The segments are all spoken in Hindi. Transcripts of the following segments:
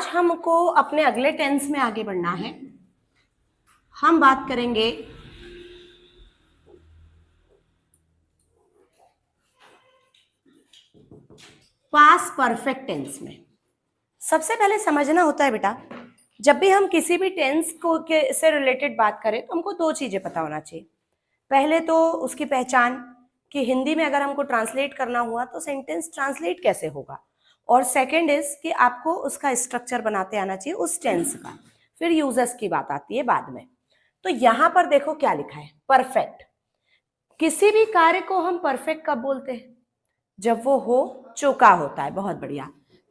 आज हमको अपने अगले टेंस में आगे बढ़ना है। हम बात करेंगे पास्ट परफेक्ट टेंस में। सबसे पहले समझना होता है बेटा, जब भी हम किसी भी टेंस को से रिलेटेड बात करें तो हमको दो चीजें पता होना चाहिए। पहले तो उसकी पहचान कि हिंदी में अगर हमको ट्रांसलेट करना हुआ तो सेंटेंस ट्रांसलेट कैसे होगा, और सेकंड इज कि आपको उसका स्ट्रक्चर बनाते आना चाहिए उस टेंस का। फिर यूजर्स की बात आती है बाद में। तो यहां पर देखो क्या लिखा है, परफेक्ट। किसी भी कार्य को हम परफेक्ट कब बोलते हैं? जब वो हो चुका होता है। बहुत बढ़िया।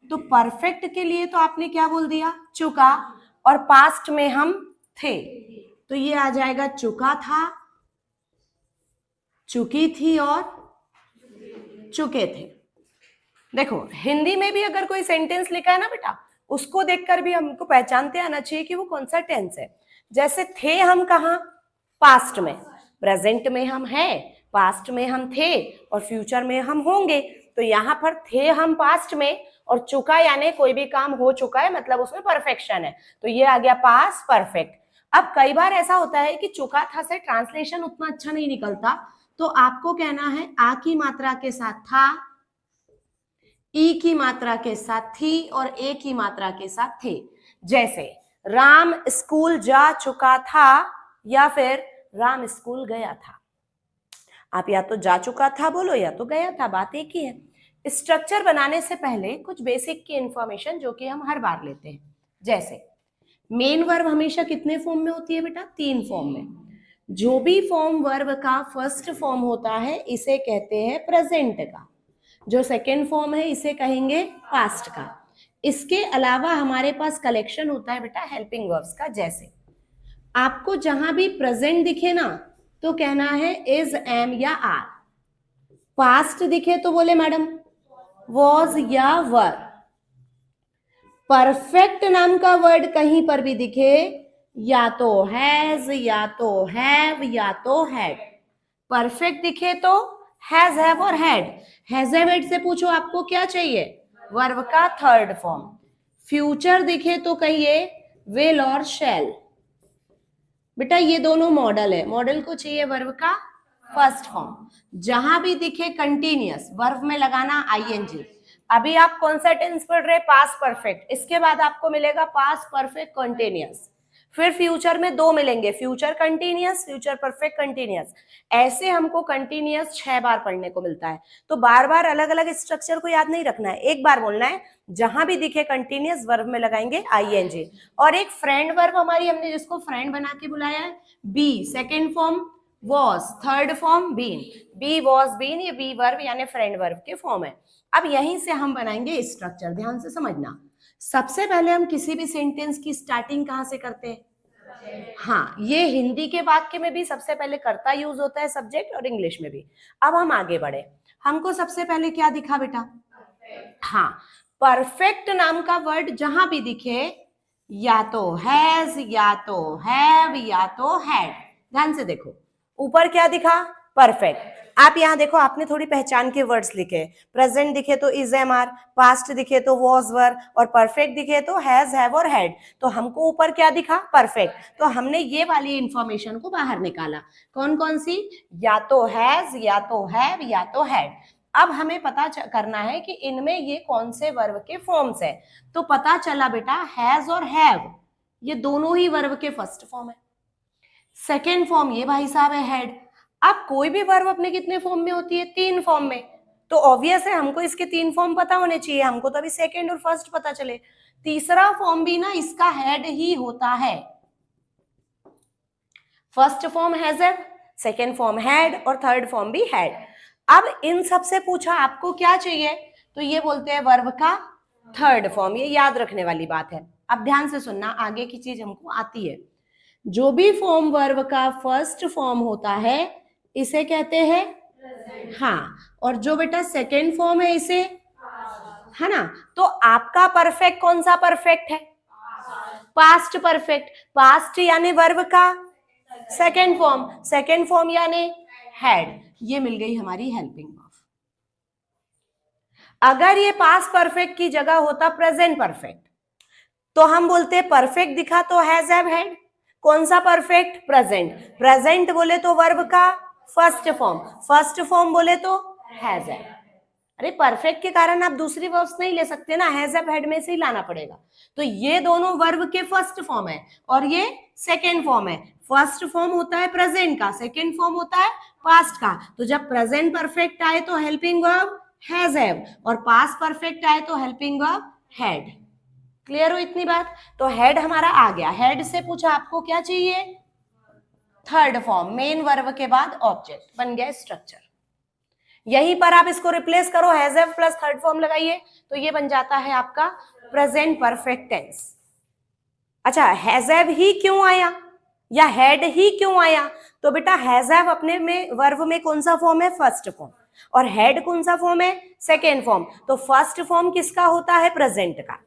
तो परफेक्ट के लिए तो आपने क्या बोल दिया, चुका, और पास्ट में हम थे तो ये आ जाएगा चुका था, चुकी थी और चुके थे। देखो हिंदी में भी अगर कोई सेंटेंस लिखा है ना बेटा, उसको देखकर भी हमको पहचानते आना चाहिए कि वो कौन सा टेंस है। जैसे थे हम कहाँ, पास्ट में, प्रेजेंट में हम हैं, पास्ट में हम थे और फ्यूचर में हम होंगे। तो यहाँ पर थे हम पास्ट में और चुका यानी कोई भी काम हो चुका है, मतलब उसमें परफेक्शन है, तो ये आ गया पास्ट परफेक्ट। अब कई बार ऐसा होता है कि चुका था से ट्रांसलेशन उतना अच्छा नहीं निकलता, तो आपको कहना है आ की मात्रा के साथ था, ई की मात्रा के साथ थी और ए की मात्रा के साथ थे। जैसे राम स्कूल जा चुका था या फिर राम स्कूल गया था। आप या तो जा चुका था बोलो या तो गया था, बात एक ही है। स्ट्रक्चर बनाने से पहले कुछ बेसिक की इंफॉर्मेशन जो कि हम हर बार लेते हैं। जैसे मेन वर्ब हमेशा कितने फॉर्म में होती है बेटा? 3 फॉर्म में। जो भी फॉर्म वर्ब का फर्स्ट फॉर्म होता है इसे कहते हैं प्रेजेंट का, जो सेकेंड फॉर्म है इसे कहेंगे पास्ट का। इसके अलावा हमारे पास कलेक्शन होता है बेटा हेल्पिंग वर्ब्स का। जैसे आपको जहां भी प्रेजेंट दिखे ना तो कहना है इज, एम या आर। पास्ट दिखे तो बोले मैडम वॉज या वर। परफेक्ट नाम का वर्ड कहीं पर भी दिखे या तो हैज या तो हैव या तो हैड। परफेक्ट दिखे तो हैज, हैव और हैड। हैज हैव हैड से पूछो आपको क्या चाहिए, वर्ब का थर्ड फॉर्म। फ्यूचर दिखे तो कहिए विल और शैल। बेटा ये दोनों मॉडल है, मॉडल को चाहिए वर्ब का फर्स्ट फॉर्म। जहां भी दिखे कंटिन्यूअस वर्ब में लगाना आईएनजी। अभी आप कौन सा टेंस पढ़ रहे? Past perfect. इसके बाद आपको मिलेगा पास्ट परफेक्ट कंटिन्यूअस, फिर फ्यूचर में 2 मिलेंगे, future continuous, future perfect continuous. ऐसे हमको कंटिन्यूअस 6 बार पढ़ने को मिलता है। तो बार बार अलग अलग स्ट्रक्चर को याद नहीं रखना है, एक बार बोलना है। जहां भी दिखे कंटिन्यूअस वर्ब में लगाएंगे आईएनजी। और एक फ्रेंड वर्ब हमारी, हमने जिसको फ्रेंड बना के बुलाया है, be. Second form was, third form been. Be was been, ये बी वर्ब यानी फ्रेंड वर्ब के फॉर्म है। अब यहीं से हम बनाएंगे स्ट्रक्चर, ध्यान से समझना। सबसे पहले हम किसी भी सेंटेंस की स्टार्टिंग कहां से करते हैं? हाँ, ये हिंदी के वाक्य में भी सबसे पहले कर्ता यूज होता है, सब्जेक्ट, और इंग्लिश में भी। अब हम आगे बढ़े, हमको सबसे पहले क्या दिखा बेटा? हाँ, परफेक्ट नाम का वर्ड जहां भी दिखे या तो हैज या तो हैव या तो हैड। ध्यान से देखो ऊपर क्या दिखा, परफेक्ट। आप यहां देखो, आपने थोड़ी पहचान के वर्ड्स लिखे। प्रेजेंट दिखे तो इज, एम, आर, पास्ट दिखे तो वॉज, वर, और परफेक्ट दिखे तो हैज, हैव और हैड। तो हमको ऊपर क्या दिखा, परफेक्ट। तो हमने ये वाली इंफॉर्मेशन को बाहर निकाला। कौन कौन सी? या तो हैज या तो हैव या तो हैड। अब हमें पता करना है कि इनमें ये कौन से वर्ब के फॉर्म्स है। तो पता चला बेटा हैज और हैव ये दोनों ही वर्ब के फर्स्ट फॉर्म है। सेकेंड फॉर्म ये भाई साहब है हैड। अब कोई भी वर्ब अपने कितने फॉर्म में होती है? 3 फॉर्म में। तो ऑब्वियस है हमको इसके 3 फॉर्म पता होने चाहिए। हमको तो अभी सेकेंड और फर्स्ट पता चले, तीसरा फॉर्म भी ना इसका हैड ही होता है। First form has, second form had और थर्ड फॉर्म भी हैड। अब इन सब से पूछा आपको क्या चाहिए, तो ये बोलते हैं वर्ब का थर्ड फॉर्म। ये याद रखने वाली बात है। अब ध्यान से सुनना, आगे की चीज हमको आती है। जो भी फॉर्म वर्ब का फर्स्ट फॉर्म होता है इसे कहते हैं हाँ, और जो बेटा सेकेंड फॉर्म है इसे, है ना। तो आपका परफेक्ट कौन सा परफेक्ट है? Past perfect. पास्ट यानी वर्ब का सेकेंड फॉर्म, सेकेंड फॉर्म यानी हैड। ये मिल गई हमारी हेल्पिंग वर्ब। अगर ये पास्ट परफेक्ट की जगह होता प्रेजेंट परफेक्ट तो हम बोलते हैं परफेक्ट दिखा तो हैज हैव हैड। कौन सा परफेक्ट? प्रेजेंट। प्रेजेंट बोले तो वर्ब का फर्स्ट फॉर्म, फर्स्ट फॉर्म बोले तो हैज हैव। अरे परफेक्ट के कारण आप दूसरी वर्ब्स नहीं ले सकते ना, हैज हैव हैड में से ही लाना पड़ेगा। तो ये दोनों वर्ब के फर्स्ट फॉर्म है और ये सेकेंड फॉर्म है। फर्स्ट फॉर्म होता है प्रेजेंट का, सेकेंड फॉर्म होता है पास्ट का। तो जब प्रेजेंट परफेक्ट आए तो हेल्पिंग वर्ब हैज हैव और पास्ट परफेक्ट आए तो हेल्पिंग वर्ब हैड। क्लियर हो इतनी बात? तो हेड हमारा आ गया। हेड से पूछा आपको क्या चाहिए? थर्ड फॉर्म, मेन वर्ब के बाद ऑब्जेक्ट, बन गया स्ट्रक्चर। यहीं पर आप इसको रिप्लेस करो, has have plus third form लगाइए तो ये बन जाता है आपका प्रेजेंट परफेक्ट टेंस। अच्छा, हैज हैव ही क्यों आया या हैड ही क्यों आया? तो बेटा हैज हैव अपने में वर्ब में कौन सा फॉर्म है? First form. और हेड कौन सा फॉर्म है? Second form. तो फर्स्ट फॉर्म किसका होता है? प्रेजेंट का।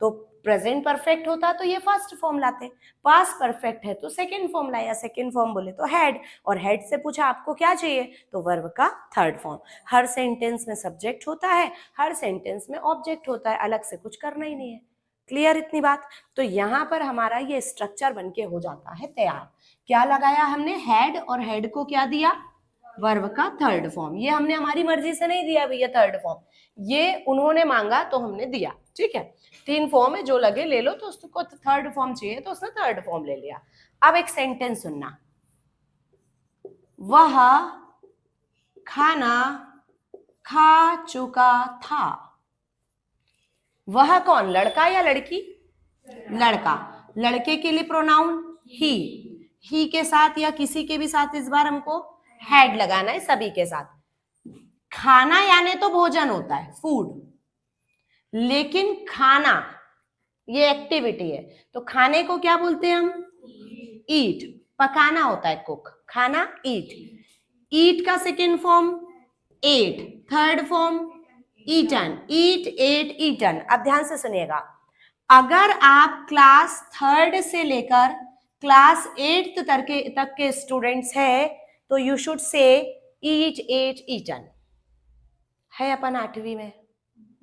तो प्रेजेंट परफेक्ट होता तो ये फर्स्ट फॉर्म लाते, पास्ट परफेक्ट है तो सेकेंड फॉर्म लाया, सेकेंड फॉर्म बोले तो हेड, और हेड से पूछा आपको क्या चाहिए? तो वर्ब का थर्ड फॉर्म। हर सेंटेंस में सब्जेक्ट होता है, हर सेंटेंस में ऑब्जेक्ट होता है, अलग से कुछ करना ही नहीं है। क्लियर इतनी बात? तो यहाँ पर हमारा ये स्ट्रक्चर बनके हो जाता है तैयार। क्या लगाया हमने? हेड, और हेड को क्या दिया? वर्ब का थर्ड फॉर्म। ये हमने हमारी मर्जी से नहीं दिया भैया थर्ड फॉर्म, ये उन्होंने मांगा तो हमने दिया। ठीक है, तीन फॉर्म है, जो लगे ले लो। तो उसको थर्ड फॉर्म चाहिए तो उसने थर्ड फॉर्म ले लिया। अब एक सेंटेंस सुनना, वह खाना खा चुका था। वह कौन? लड़का या लड़की? लड़का। लड़के के लिए प्रोनाउन ही के साथ या किसी के भी साथ इस बार हमको हैड लगाना है, सभी के साथ। खाना यानी तो भोजन होता है, फूड, लेकिन खाना ये एक्टिविटी है, तो खाने को क्या बोलते हैं हम? ईट। पकाना होता है कुक, खाना ईट। ईट का second form ate, third form eaten. Eat, ate, eaten. अब ध्यान से सुनिएगा, अगर आप क्लास थर्ड से लेकर क्लास 8th तक के स्टूडेंट्स हैं तो यू शुड से ईट, एट, ईटन। है अपन 8वीं में?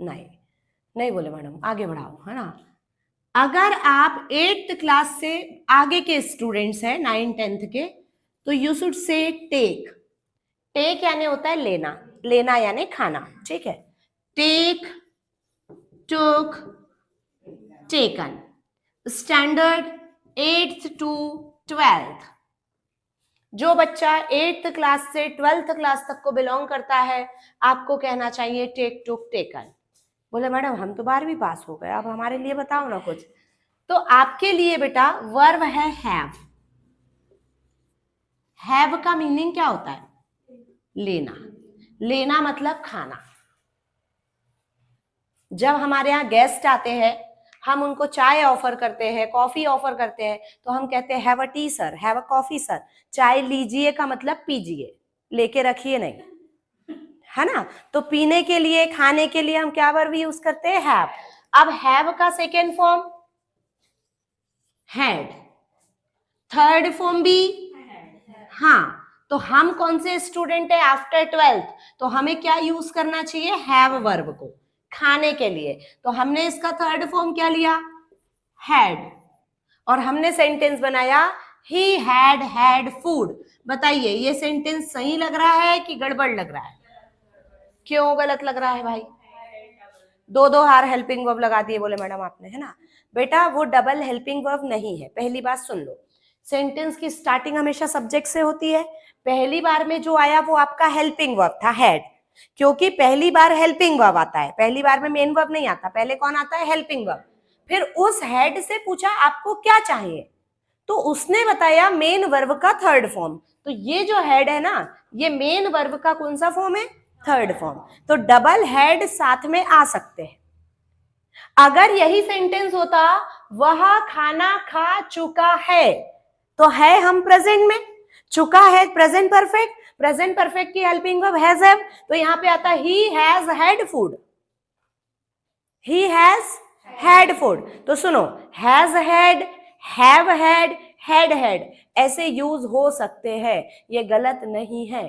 नहीं बोले मैडम, आगे बढ़ाओ, है ना। अगर आप 8th क्लास से आगे के स्टूडेंट्स हैं, 9, 10th के, तो you should say take. Take यानी होता है लेना, लेना यानी खाना। ठीक है, take, took, taken. Standard 8th to 12th। जो बच्चा 8th क्लास से 12th क्लास तक को बिलोंग करता है, आपको कहना चाहिए टेक, टुक, टेकन। बोले मैडम हम तो 12वीं पास हो गए, अब हमारे लिए बताओ ना कुछ। तो आपके लिए बेटा वर्ब है हैव। हैव का मीनिंग क्या होता है? लेना। लेना मतलब खाना। जब हमारे यहाँ गेस्ट आते हैं, हम उनको चाय ऑफर करते हैं, कॉफी ऑफर करते हैं, तो हम कहते हैं have a T sir, have a coffee sir. चाय लीजिए का मतलब पीजिए, लेके रखिए नहीं, है ना। तो पीने के लिए, खाने के लिए हम क्या वर्ब यूज करते हैं? हैव। अब हैव का second form had, third form भी हाँ। तो हम कौन से स्टूडेंट है? After 12th। तो हमें क्या यूज करना चाहिए? हैव वर्ब को खाने के लिए। तो हमने इसका थर्ड फॉर्म क्या लिया? हैड। और हमने सेंटेंस बनाया ही हैड हैड फूड। बताइए ये सेंटेंस सही लग रहा है कि गड़बड़ लग रहा है? क्यों गलत लग रहा है भाई? दो हार हेल्पिंग वर्ब लगा दिए बोले मैडम आपने, है ना। बेटा वो डबल हेल्पिंग वर्ब नहीं है। पहली बात सुन लो, सेंटेंस की स्टार्टिंग हमेशा सब्जेक्ट से होती है। पहली बार में जो आया वो आपका हेल्पिंग वर्ब था, हैड, क्योंकि पहली बार हेल्पिंग वर्ब आता है, पहली बार में मेन वर्ब नहीं आता, पहले कौन आता है? Helping verb. फिर उस हेड से पूछा आपको क्या चाहिए, तो उसने बताया मेन वर्ब का थर्ड फॉर्म। तो ये जो हेड है ना, ये मेन वर्ब का कौन सा फॉर्म है? Third form. तो डबल हेड साथ में आ सकते हैं। अगर यही सेंटेंस होता वह खाना खा चुका है, तो है हम प्रेजेंट में, चुका है प्रेजेंट परफेक्ट, प्रेजेंट परफेक्ट की हेल्पिंग वर्ब हैज हैव, तो यहां पे आता he has had food, he has had food. तो सुनो, has had, have had, had had ऐसे यूज हो सकते हैं, ये गलत नहीं है।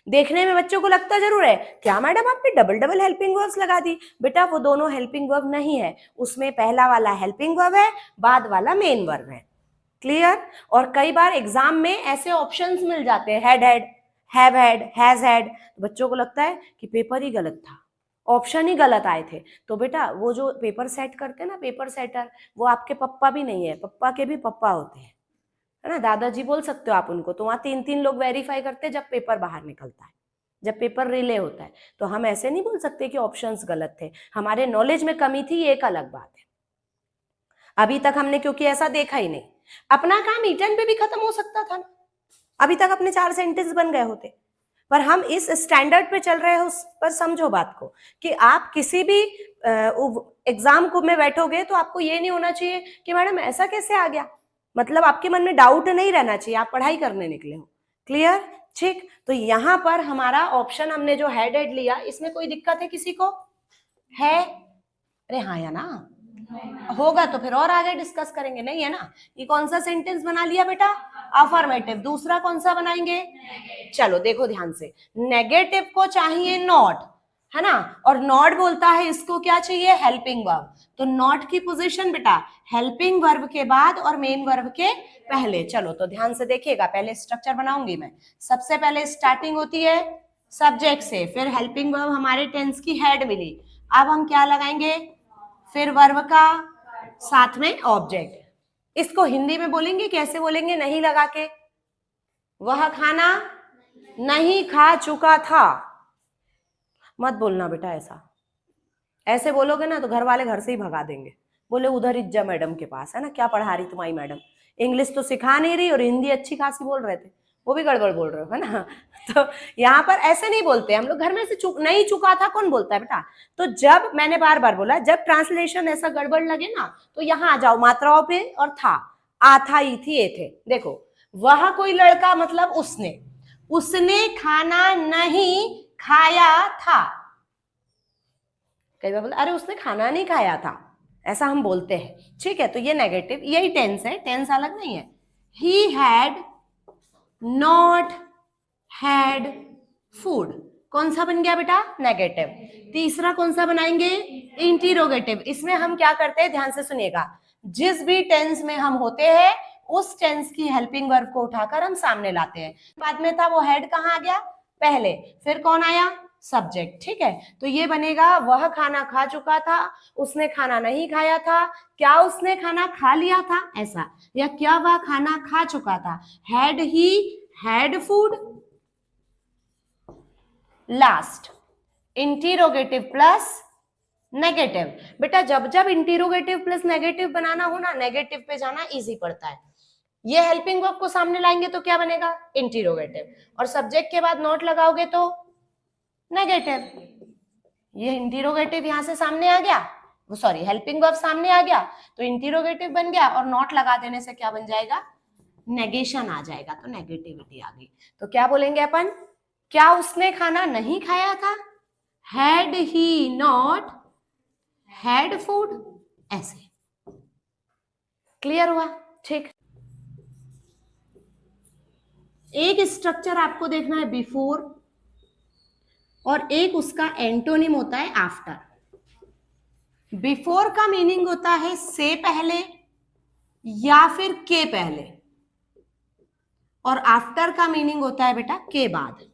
देखने में बच्चों को लगता जरूर है क्या मैडम आपने डबल डबल हेल्पिंग वर्ब्स लगा दी। बेटा वो दोनों हेल्पिंग वर्ब नहीं है, उसमें पहला वाला हेल्पिंग वर्ब है, बाद वाला मेन वर्ब है। क्लियर। और कई बार एग्जाम में ऐसे ऑप्शंस मिल जाते हैं, had had, have had, has had, बच्चों को लगता है कि पेपर ही गलत था, ऑप्शन ही गलत आए थे। तो बेटा वो जो पेपर सेट करते हैं ना, पेपर सेटर, वो आपके पप्पा भी नहीं है, पप्पा के भी पप्पा होते हैं, है ना, दादाजी बोल सकते हो आप उनको। तो वहां 3-3 लोग वेरीफाई करते हैं जब पेपर बाहर निकलता है, जब पेपर रिले होता है। तो हम ऐसे नहीं बोल सकते कि ऑप्शंस गलत थे, हमारे नॉलेज में कमी थी, ये एक अलग बात है। अभी तक हमने क्योंकि ऐसा देखा ही नहीं, अपना काम ईटन पे भी खत्म हो सकता था ना, अभी तक अपने 4 सेंटेंस बन गए होते। पर हम इस स्टैंडर्ड पे चल रहे हैं, उस पर समझो बात को कि आप किसी भी एग्जाम को में बैठोगे तो आपको ये नहीं होना चाहिए कि मैडम ऐसा कैसे आ गया, मतलब आपके मन में डाउट नहीं रहना चाहिए, आप पढ़ाई करने निकले हो। क्लियर। ठीक। तो यहां पर हमारा ऑप्शन हमने जो हेड हेड लिया, इसमें कोई दिक्कत है किसी को? है? अरे हाँ या ना? होगा तो फिर और आगे डिस्कस करेंगे, नहीं है ना? ये कौन सा सेंटेंस बना लिया बेटा? अफर्मेटिव। दूसरा कौन सा बनाएंगे? चलो देखो ध्यान से, नेगेटिव को चाहिए नॉट, है ना, और नॉट बोलता है इसको क्या चाहिए? Helping verb. तो नॉट की पोजीशन बेटा हेल्पिंग वर्ब के बाद और मेन वर्ब के पहले। चलो तो ध्यान से देखिएगा, पहले स्ट्रक्चर बनाऊंगी मैं। सबसे पहले स्टार्टिंग होती है सब्जेक्ट से, फिर हेल्पिंग वर्ब हमारे टेंस की हेड मिली, अब हम क्या लगाएंगे? फिर वर्ब का साथ में ऑब्जेक्ट। इसको हिंदी में बोलेंगे, कैसे बोलेंगे नहीं लगा के? वह खाना नहीं खा चुका था। मत बोलना बेटा ऐसा, ऐसे बोलोगे ना तो घर वाले घर से ही भगा देंगे, बोले उधर इज्जा मैडम के पास, है ना, क्या पढ़ा रही तुम्हारी मैडम, इंग्लिश तो सिखा नहीं रही और हिंदी अच्छी खासी बोल रहे थे, वो भी गड़बड़ बोल रहे हो, है ना। तो यहाँ पर ऐसे नहीं बोलते हम लोग, घर में से नहीं चुका था कौन बोलता है बेटा? तो जब मैंने बार बार बोला, जब ट्रांसलेशन ऐसा गड़बड़ लगे ना तो यहाँ आ जाओ मात्राओं पे, और था, आ था, ई थी, ए थे। देखो वह कोई लड़का मतलब उसने खाना नहीं खाया था। कई बार बोलते अरे उसने खाना नहीं खाया था, ऐसा हम बोलते हैं। ठीक है, तो ये नेगेटिव, यही टेंस है, टेंस अलग नहीं है। He had not had food, कौन सा बन गया बेटा? नेगेटिव। तीसरा कौन सा बनाएंगे? इंटीरोगेटिव। इसमें हम क्या करते हैं, ध्यान से सुनिएगा, जिस भी टेंस में हम होते हैं उस टेंस की हेल्पिंग वर्ब को उठाकर हम सामने लाते हैं। बाद में था वो हेड कहाँ आ गया? पहले। फिर कौन आया? सब्जेक्ट। ठीक है, तो ये बनेगा वह खाना खा चुका था, उसने खाना नहीं खाया था, क्या उसने खाना खा लिया था, ऐसा, या क्या वह खाना खा चुका था, हैड ही had food. Last interrogative plus negative. बेटा जब जब इंटीरोगेटिव प्लस नेगेटिव बनाना हो ना, नेगेटिव पे जाना इजी पड़ता है। ये हेल्पिंग वर्ब को सामने लाएंगे तो क्या बनेगा? इंटीरोगेटिव, और सब्जेक्ट के बाद नॉट लगाओगे तो नेगेटिव। ये इंटीरोगेटिव यहां से सामने आ गया, वो सॉरी हेल्पिंग वर्ब सामने आ गया तो इंटीरोगेटिव बन गया, और नॉट लगा देने से क्या बन जाएगा? नेगेशन आ जाएगा, तो नेगेटिविटी आ गई। तो क्या बोलेंगे अपन? क्या उसने खाना नहीं खाया था? Had he not had food, ऐसे। क्लियर हुआ? ठीक। एक स्ट्रक्चर आपको देखना है बिफोर, और एक उसका एंटोनिम होता है आफ्टर। बिफोर का मीनिंग होता है से पहले या फिर के पहले, और आफ्टर का मीनिंग होता है बेटा के बाद।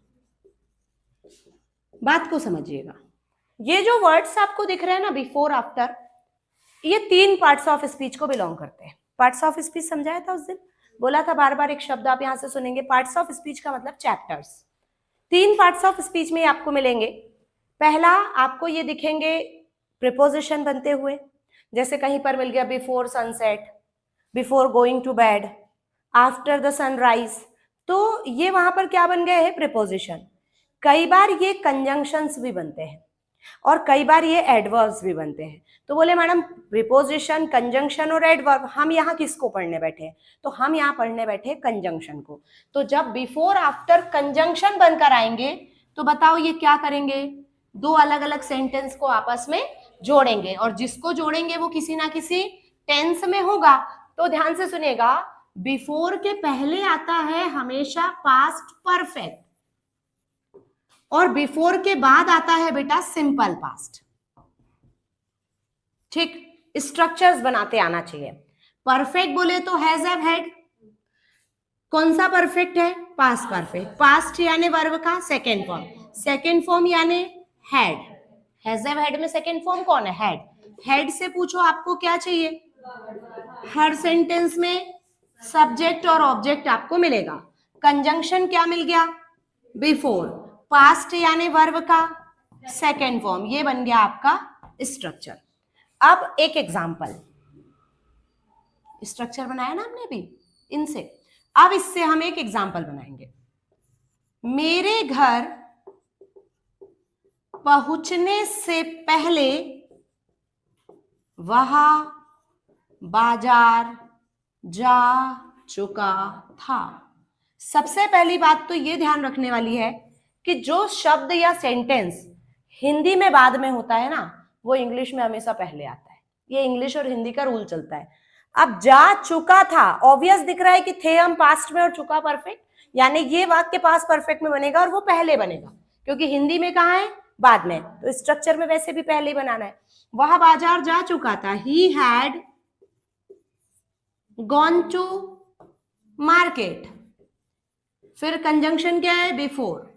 बात को समझिएगा, ये जो वर्ड्स आपको दिख रहे हैं ना बिफोर आफ्टर, ये 3 पार्ट्स ऑफ स्पीच को बिलोंग करते हैं। पार्ट्स ऑफ स्पीच समझाया था उस दिन, बोला था बार बार एक शब्द आप यहां से सुनेंगे, पार्ट्स ऑफ स्पीच का मतलब चैप्टर्स। 3 पार्ट्स ऑफ स्पीच में आपको मिलेंगे। पहला आपको ये दिखेंगे प्रीपोजिशन बनते हुए, जैसे कहीं पर मिल गया before sunset, before going to bed, after the sunrise, तो ये वहां पर क्या बन गए हैं? प्रीपोजिशन। कई बार ये कंजंक्शंस भी बनते हैं और कई बार ये एडवर्ब्स भी बनते हैं। तो बोले मैडम प्रीपोजिशन, कंजंक्शन और एडवर्ब, हम यहाँ किसको पढ़ने बैठे? तो हम यहाँ पढ़ने बैठे कंजंक्शन को। तो जब बिफोर आफ्टर कंजंक्शन बनकर आएंगे तो बताओ ये क्या करेंगे? 2 अलग अलग सेंटेंस को आपस में जोड़ेंगे, और जिसको जोड़ेंगे वो किसी ना किसी टेंस में होगा। तो ध्यान से सुनिएगा, बिफोर के पहले आता है हमेशा पास्ट परफेक्ट, और बिफोर के बाद आता है बेटा सिंपल पास्ट। ठीक, स्ट्रक्चर्स बनाते आना चाहिए। परफेक्ट बोले तो हैज हैव हैड, कौन सा परफेक्ट है? Past perfect. पास्ट यानी वर्ब का सेकेंड फॉर्म, सेकेंड फॉर्म यानी हैड। हैज हैव हैड में सेकेंड फॉर्म कौन है? हैड। हैड से पूछो आपको क्या चाहिए? हर सेंटेंस में सब्जेक्ट और ऑब्जेक्ट आपको मिलेगा। कंजंक्शन क्या मिल गया? बिफोर। पास्ट यानी वर्ब का सेकेंड फॉर्म, ये बन गया आपका स्ट्रक्चर। अब एक एग्जांपल, स्ट्रक्चर बनाया ना हमने अभी इनसे, अब इससे हम एक एग्जांपल बनाएंगे। मेरे घर पहुंचने से पहले वह बाजार जा चुका था। सबसे पहली बात तो ये ध्यान रखने वाली है कि जो शब्द या सेंटेंस हिंदी में बाद में होता है ना, वो इंग्लिश में हमेशा पहले आता है। ये इंग्लिश और हिंदी का रूल चलता है। अब जा चुका था, ऑब्वियस दिख रहा है कि थे हम पास्ट में और चुका परफेक्ट, यानी ये वाक्य पास्ट परफेक्ट में बनेगा और वो पहले बनेगा, क्योंकि हिंदी में कहाँ है? बाद में। तो स्ट्रक्चर में वैसे भी पहले ही बनाना है। वह बाजार जा चुका था, he had gone to market. फिर कंजंक्शन क्या है? बिफोर।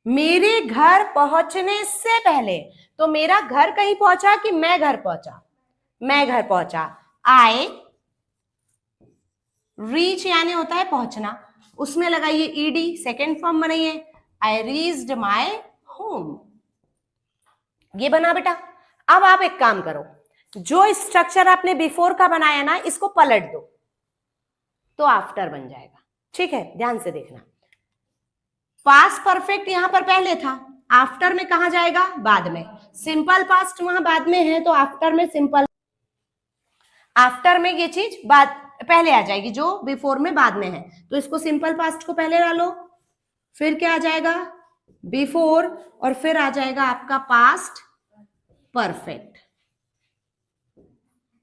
मेरे घर पहुंचने से पहले, तो मेरा घर कहीं पहुंचा कि मैं घर पहुंचा? मैं घर पहुंचा। आई रीच यानी होता है पहुंचना, उसमें लगाइए ईडी, सेकेंड फॉर्म बनाइए, आई रीच्ड माय होम। ये बना बेटा। अब आप एक काम करो, जो स्ट्रक्चर आपने बिफोर का बनाया ना, इसको पलट दो तो आफ्टर बन जाएगा। ठीक है, ध्यान से देखना। पास्ट परफेक्ट यहां पर पहले था, आफ्टर में कहा जाएगा? बाद में। सिंपल पास्ट वहां बाद में है, तो आफ्टर में सिंपल, आफ्टर में ये चीज बाद पहले आ जाएगी, जो बिफोर में बाद में है। तो इसको सिंपल पास्ट को पहले डालो, फिर क्या आ जाएगा? बिफोर, और फिर आ जाएगा आपका पास्ट परफेक्ट।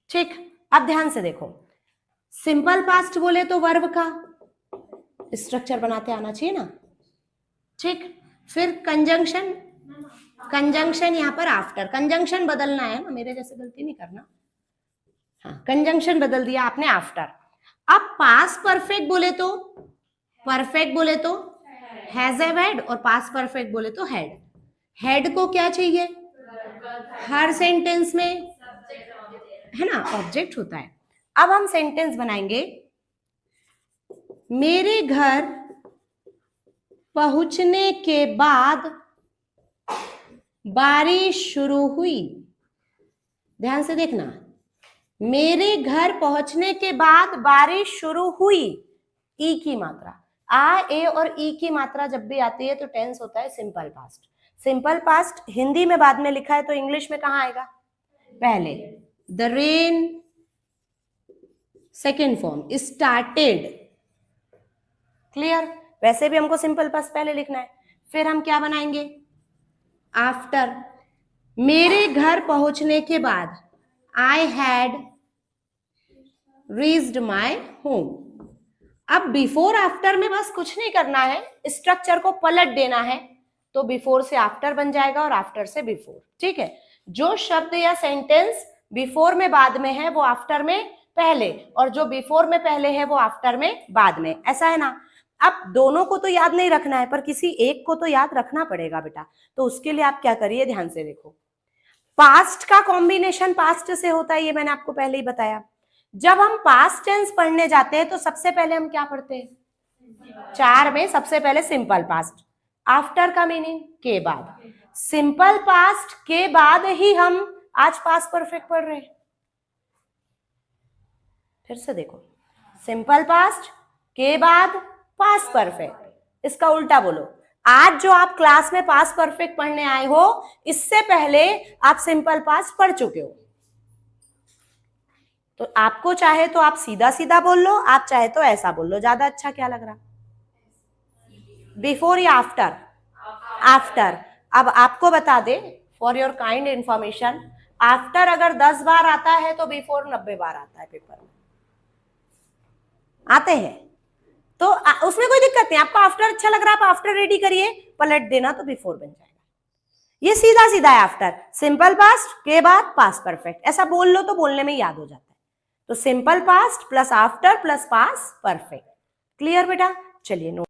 ठीक, अब ध्यान से देखो, सिंपल पास्ट बोले तो वर्ब का स्ट्रक्चर बनाते आना चाहिए ना। ठीक, फिर कंजंक्शन, कंजंक्शन यहां पर आफ्टर, कंजंक्शन बदलना है ना, मेरे जैसे गलती नहीं करना। हाँ, कंजंक्शन बदल दिया आपने आफ्टर। अब पास्ट परफेक्ट बोले तो, परफेक्ट बोले तो हैज हैव हैड, और पास्ट परफेक्ट बोले तो हैड। हैड को क्या चाहिए? हर सेंटेंस में है ना ऑब्जेक्ट होता है। अब हम सेंटेंस बनाएंगे, मेरे घर पहुंचने के बाद बारिश शुरू हुई। ध्यान से देखना, मेरे घर पहुंचने के बाद बारिश शुरू हुई। ई की मात्रा, आ, ए और ई की मात्रा जब भी आती है तो टेंस होता है simple past. Simple past Hindi में बाद में लिखा है तो इंग्लिश में कहाँ आएगा? पहले। The rain, second form, started. Clear? वैसे भी हमको सिंपल पास्ट पहले लिखना है। फिर हम क्या बनाएंगे? आफ्टर। मेरे घर पहुंचने के बाद I had reached my home. अब बिफोर आफ्टर में बस कुछ नहीं करना है, स्ट्रक्चर को पलट देना है, तो बिफोर से आफ्टर बन जाएगा और आफ्टर से बिफोर। ठीक है, जो शब्द या सेंटेंस बिफोर में बाद में है वो आफ्टर में पहले, और जो बिफोर में पहले है वो आफ्टर में बाद में, ऐसा है ना। अब दोनों को तो याद नहीं रखना है, पर किसी एक को तो याद रखना पड़ेगा बेटा। तो उसके लिए आप क्या करिए, ध्यान से देखो। पास्ट का कॉम्बिनेशन पास्ट से होता है, ये मैंने आपको पहले ही बताया। जब हम पास्ट टेंस पढ़ने जाते हैं तो सबसे पहले हम क्या पढ़ते हैं? चार में सबसे पहले सिंपल पास्ट। आफ्टर का मीनिंग के बाद। सिंपल पास्ट के बाद ही हम आज पास्ट परफेक्ट पढ़ रहे हैं। फिर से देखो, सिंपल पास्ट के बाद पास्ट परफेक्ट। इसका उल्टा बोलो, आज जो आप क्लास में पास्ट परफेक्ट पढ़ने आए हो, इससे पहले आप सिंपल पास्ट पढ़ चुके हो। तो आपको चाहे तो आप सीधा सीधा बोल लो, आप चाहे तो ऐसा बोल लो, ज्यादा अच्छा क्या लग रहा? बिफोर या आफ्टर? आफ्टर। अब आपको बता दे for your kind information, after अगर 10 बार आता है तो बिफोर 90 बार आता है पेपर में। आते हैं तो उसमें कोई दिक्कत नहीं, आपको आफ्टर अच्छा लग रहा है आप आफ्टर रेडी करिए, पलट देना तो बिफोर बन जाएगा। ये सीधा सीधा है आफ्टर, सिंपल पास्ट के बाद पास्ट परफेक्ट, ऐसा बोल लो तो बोलने में याद हो जाता है। तो simple past plus after plus past perfect. Clear बेटा? चलिए नोट